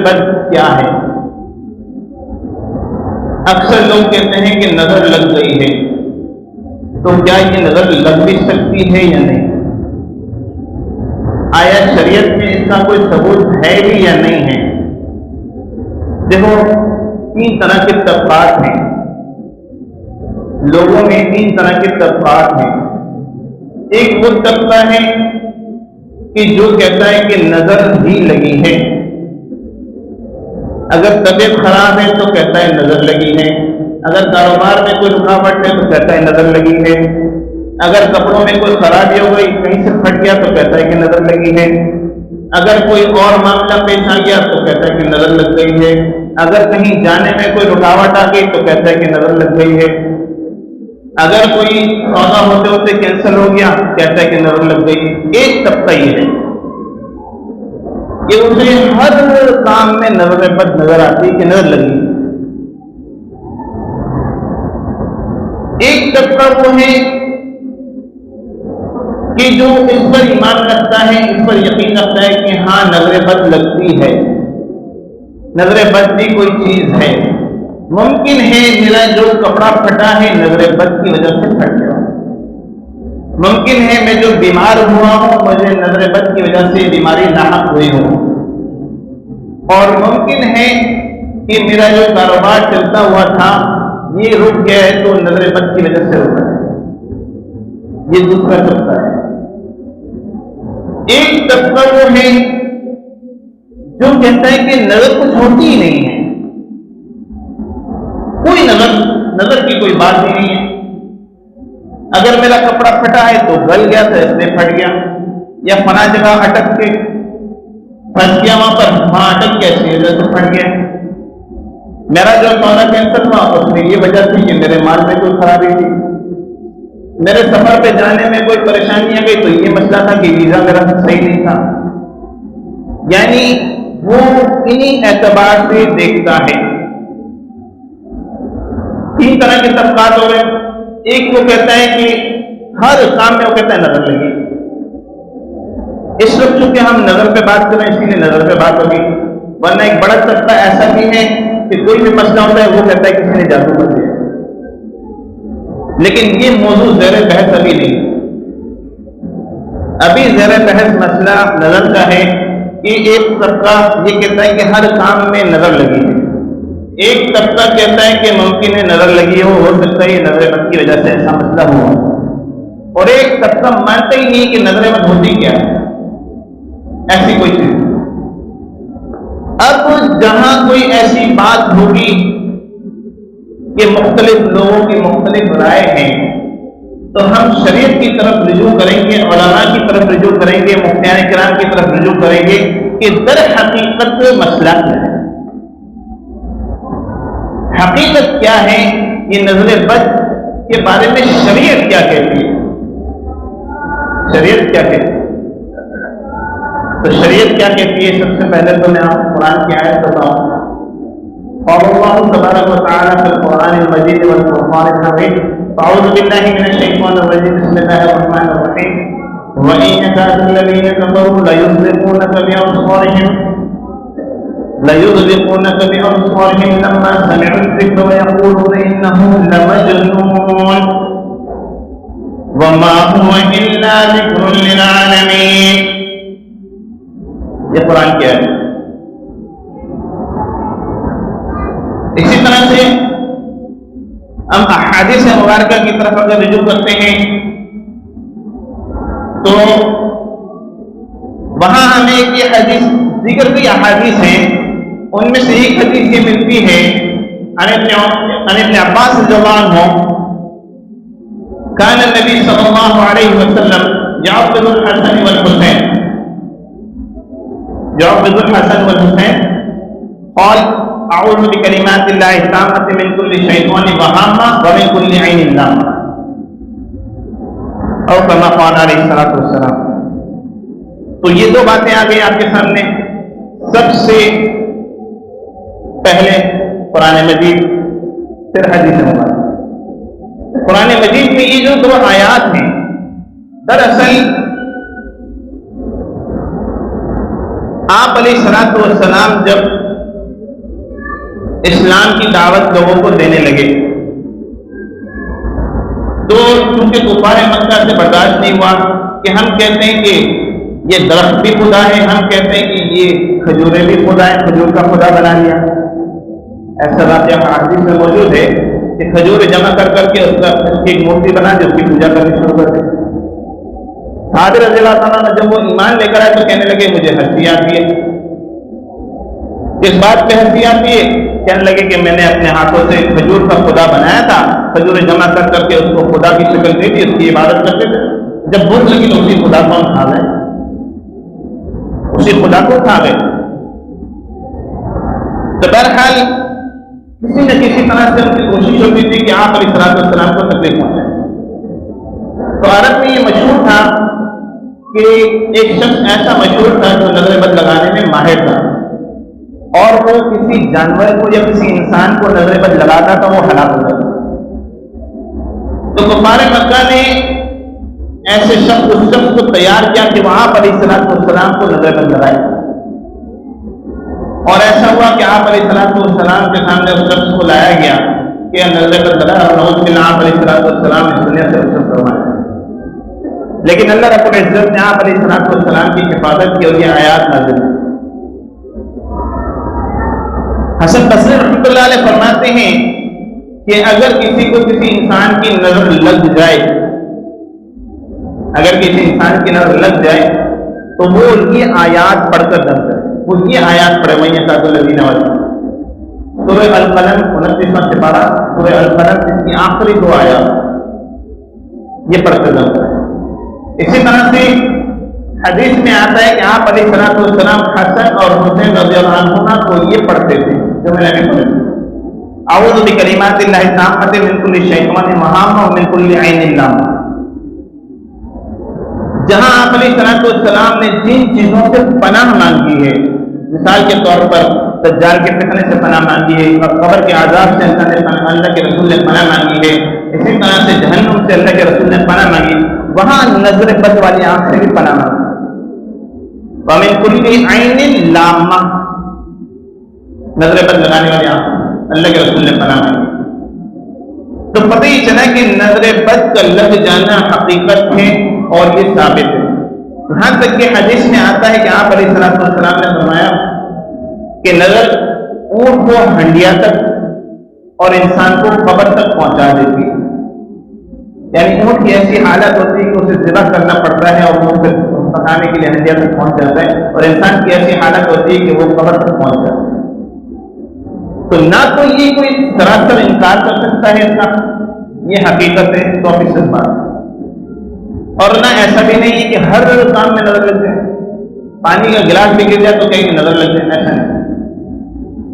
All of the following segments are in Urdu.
بد کیا ہے؟ اکثر لوگ کہتے ہیں کہ نظر لگ گئی ہے، تو کیا یہ نظر لگ بھی سکتی ہے یا نہیں؟ آیا شریعت میں اس کا کوئی ثبوت ہے بھی یا نہیں ہے؟ دیکھو، تین طرح کے طبقات ہیں لوگوں میں، تین طرح کے طبقات ہیں۔ ایک وہ طبقہ ہے کہ جو کہتا ہے کہ نظر ہی لگی ہے، اگر طبیعت خراب ہے تو کہتا ہے نظر لگی ہے، اگر کاروبار میں کوئی رکاوٹ ہے تو کہتا ہے نظر لگی ہے، اگر کپڑوں میں کوئی خرابی ہو گئی، کہیں سے پھٹ گیا تو کہتا ہے کہ نظر لگی ہے، اگر کوئی اور معاملہ پیش آ گیا تو کہتا ہے کہ نظر لگ گئی ہے، اگر کہیں جانے میں کوئی رکاوٹ آ گئی تو کہتا ہے کہ نظر لگ گئی ہے، اگر کوئی سودا ہوتے ہوتے کینسل ہو گیا کہتا ہے کہ نظر لگ گئی۔ ایک طبقہ یہ ہے کہ اسے ہر کام میں نظر بد نظر آتی کہ نظر لگی۔ ایک طبقہ وہ ہے کہ جو اس پر ایمان رکھتا ہے، اس پر یقین رکھتا ہے کہ ہاں نظر بد لگتی ہے، نظر بد بھی کوئی چیز ہے، ممکن ہے میرا جو کپڑا پھٹا ہے نظر بد کی وجہ سے پھٹ گیا، ممکن ہے میں جو بیمار ہوا ہوں مجھے نظر بد کی وجہ سے بیماری لاحق ہوئی ہو، اور ممکن ہے کہ میرا جو کاروبار چلتا ہوا تھا یہ رک گیا ہے تو نظر بد کی وجہ سے رکا ہے۔ یہ دوسرا طبقہ ہے۔ ایک طبقہ وہ ہے جو کہتا ہے کہ نظر کچھ ہوتی ہی نہیں ہے، کوئی نظر کی کوئی بات ہی نہیں ہے، اگر میرا کپڑا پھٹا ہے تو گل گیا تو اس لیے پھٹ گیا، یا فلاں جگہ اٹک کے پھنس گیا وہاں پر، وہاں اٹک گیا اس کی وجہ سے پھٹ گیا، میرا جو سودا کینسل ہوا اس میں یہ وجہ تھی کہ میرے مال میں کوئی خرابی تھی، میرے سفر پہ جانے میں کوئی پریشانی آ گئی تو یہ مسئلہ تھا کہ ویزا میرا صحیح نہیں تھا۔ یعنی وہ انہی اعتبار سے دیکھتا ہے۔ تین طرح کے طبقات ہو گئے۔ ایک وہ کہتا ہے کہ ہر کام میں وہ کہتا ہے نظر لگی، اس وقت چونکہ ہم نظر پہ بات کر رہے ہیں اسی لیے نظر پہ بات ہوگی، ورنہ ایک بڑا طبقہ ایسا بھی ہے کہ کوئی بھی مسئلہ ہوتا ہے وہ کہتا ہے کسی نے جادو کر دیا، لیکن یہ موضوع زیر بحث ابھی نہیں، ابھی زیر بحث مسئلہ نظر کا ہے کہ ایک طبقہ یہ کہتا ہے کہ ہر کام میں نظر لگی ہے، ایک طبقہ کہتا ہے کہ ممکن ہے نظر لگی ہو سکتا ہے یہ نظر بد کی وجہ سے ایسا مسئلہ ہوا، اور ایک طبقہ مانتا ہی نہیں کہ نظر بد ہوتی کیا ہے، ایسی کوئی چیز۔ اب جہاں کوئی ایسی بات ہوگی کہ مختلف لوگوں کی مختلف رائے ہیں تو ہم شریعت کی طرف رجوع کریں گے، علماء کی طرف رجوع کریں گے، مفتیان کرام کی طرف رجوع کریں گے کہ در حقیقت مسئلہ کیا ہے، حقیقت کیا ہے، یہ نظر بد کے بارے میں شریعت کیا کہتی ہے، شریعت کیا کہتی ہے۔ تو شریعت کیا کہتی ہے؟ سب سے پہلے تو میں آپ قرآن کی آیت بتاؤں۔ قال اللہ تبارک و تعالی فی القرآن المجید والفرقان الحمید اعوذ باللہ من الشیطان الرجیم بسم اللہ الرحمن الرحیم وَإِنْ يَكَادُ الَّذِينَ كَفَرُوا لَيُزْلِقُونَكَ بِأَبْصَارِهِمْ لَمَّا سَمِعُوا الذِّكْرَ وَيَقُولُونَ إِنَّهُ لَمَجْنُونٌ وَمَا هُوَ إِلَّا ذِكْرٌ لِلْعَالَمِينَ۔ یہ قرآن کیا ہے؟ اسی طرح سے ہم احادیث مبارکہ کی طرف اگر رجوع کرتے ہیں تو وہاں ہمیں یہ حدیث ذکر کی احادیث ہیں، ان میں سے ایک حدیث یہ ملتی ہے عن ابن عباس رضی اللہ عنہ كان النبي صلی اللہ علیہ وسلم يعضد الحسن والحسین قال اعوذ بکلمات اللہ التامۃ من کل شیطان وہامہ ومن کل عین لامہ، اور کما قال علیہ الصلوۃ والسلام۔ تو یہ دو باتیں آ گئی آپ کے سامنے، سب سے پہلے قرآن مجید پھر حدیث مبارک۔ قرآن مجید میں یہ جو دو آیات ہیں دراصل آپ علیہ الصلوۃ والسلام جب اسلام کی دعوت لوگوں کو دینے لگے، تو چونکہ کفار مکہ سے برداشت نہیں ہوا کہ ہم کہتے ہیں کہ یہ درخت بھی خدا ہے، ہم کہتے ہیں کہ یہ کھجوریں بھی خدا ہے، کھجور کا خدا بنا لیا۔ ایسا واقعہ حدیث میں موجود ہے کہ کھجور جمع کر کے اس کی ایک مورتی بنا دی، اس کی پوجا کرنی شروع کر دی۔ صحابی رضی اللہ تعالیٰ نے جب وہ ایمان لے کر آئے تو کہنے لگے مجھے ہنسی آتی ہے۔ اس بات پہ ہنسی آتی ہے، کہنے لگے کہ میں نے اپنے ہاتھوں سے کھجور کا خدا بنایا تھا، کھجور جمع کر کے اس کو خدا کی شکل دی تھی، اس کی عبادت کرتے تھے، جب بھوک لگی تو اسی خدا کو ہم کھا گئے، اسی خدا کو کھا گئے۔ تو بہرحال کسی نہ کسی طرح سے ان کی کوشش ہوتی تھی کہ آپ علیہ السلام کو تکلیف پہنچائے۔ تو عرب میں یہ مشہور تھا کہ ایک شخص ایسا مشہور تھا جو نظر بد لگانے میں ماہر تھا، اور وہ کسی جانور کو یا کسی انسان کو نظر بد لگاتا تھا وہ ہلاک ہوتا تھا۔ تو کفار مکہ نے ایسے شخص اس شخص کو تیار کیا کہ وہ آپ علیہ السلام کو نظر بد لگائے، اور ایسا ہوا کہ آپ علیہ السلام کے سامنے اس شخص کو لایا گیا کہ نظر بد لگا، اور نعوذ باللہ آپ علیہ السلام اس دنیا سے رخصت فرمائے۔ لیکن اللہ رب العزت نے آپ علیہ السلام کی حفاظت کی اور یہ آیات نازل کی۔ حسن بصری رحمۃ اللہ علیہ فرماتے ہیں کہ اگر کسی کو کسی انسان کی نظر لگ جائے، اگر کسی انسان کی نظر لگ جائے تو وہ یہ آیات پڑھ کر دم کرے، وہ یہ آیات پڑھے، وہیں کا الذین والی سورہ القلم 29واں سپارہ سورہ القلم، اس کی آخری 2 آیات یہ پڑھ کر دم کرے۔ اسی طرح سے حدیث میں آتا ہے کہ آپ علیہ السلام حسن اور حسین رضی اللہ عنہما کو یہ پڑھتے تھے جو میں نے پڑھا، اعوذ بکلمات اللہ التامۃ من کل شیطان وہامہ ومن کل عین لامہ۔ جہاں آپ علیہ السلام نے جن چیزوں سے پناہ مانگی ہے، مثال کے طور پر دجال کے فتنے سے پناہ مانگی ہے، قبر کے عذاب سے اللہ کے رسول نے پناہ مانگی ہے، اسی طرح سے جہنم سے اللہ کے رسول نے پناہ مانگی، وہاں نظر بد والی آنکھ سے بھی پناہ مانگی۔ وَمِن كُلِّ عَيْنٍ لَامَّةٍ، نظر بد لگانے والی آنکھ اللہ کے رسول نے پناہ مانگی۔ تو پتہ ہی چلا کہ نظر بد کا لگ جانا حقیقت ہے اور یہ ثابت ہے۔ یہاں تک کہ حدیث میں آتا ہے کہ آپ علیہ السلام نے فرمایا کہ نظر اونٹ کو ہنڈیا تک اور انسان کو قبر تک پہنچا دیتی ہے، یعنی اونٹ کی ایسی حالت ہوتی ہے کہ اسے ذبح کرنا پڑتا ہے اور وہ پھر پکانے کے لیے ہنڈیا تک پہنچ جاتا ہے، اور انسان کی ایسی حالت ہوتی ہے کہ وہ قبر تک پہنچ جاتا ہے۔ تو نہ تو یہ کوئی سراسر انکار کر سکتا ہے اس کا، یہ حقیقت ہے 100% بات، اور نہ ایسا بھی نہیں ہے کہ ہر کام میں نظر لگ جائے، پانی کا گلاس بھی گر جائے تو کہیں نظر لگ جائے، ایسا نہیں۔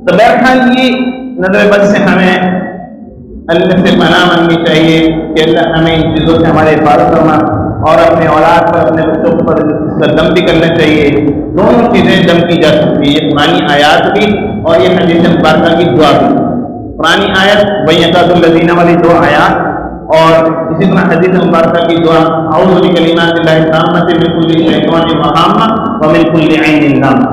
تو بہرحال یہ نظر بد سے ہمیں اللہ سے پناہ مانگنی چاہیے کہ اللہ ہمیں ان چیزوں سے ہمارے حفاظت فرما، اور اپنے اولاد پر اپنے بچوں پر اس کا دم بھی کرنا چاہیے۔ دونوں چیزیں دم کی جا سکتی ہے، یہ قرآنی آیات بھی اور یہ حدیث مبارکہ کی دعا بھی۔ قرآنی آیت وَيَقَادُ الَّذِينَ والی 2 آیات، اور اسی طرح حدیث مبارکہ کی دعا اعوذ بکلمات اللہ التامۃ من کل شیطان وہامہ ومن کل عین لامہ۔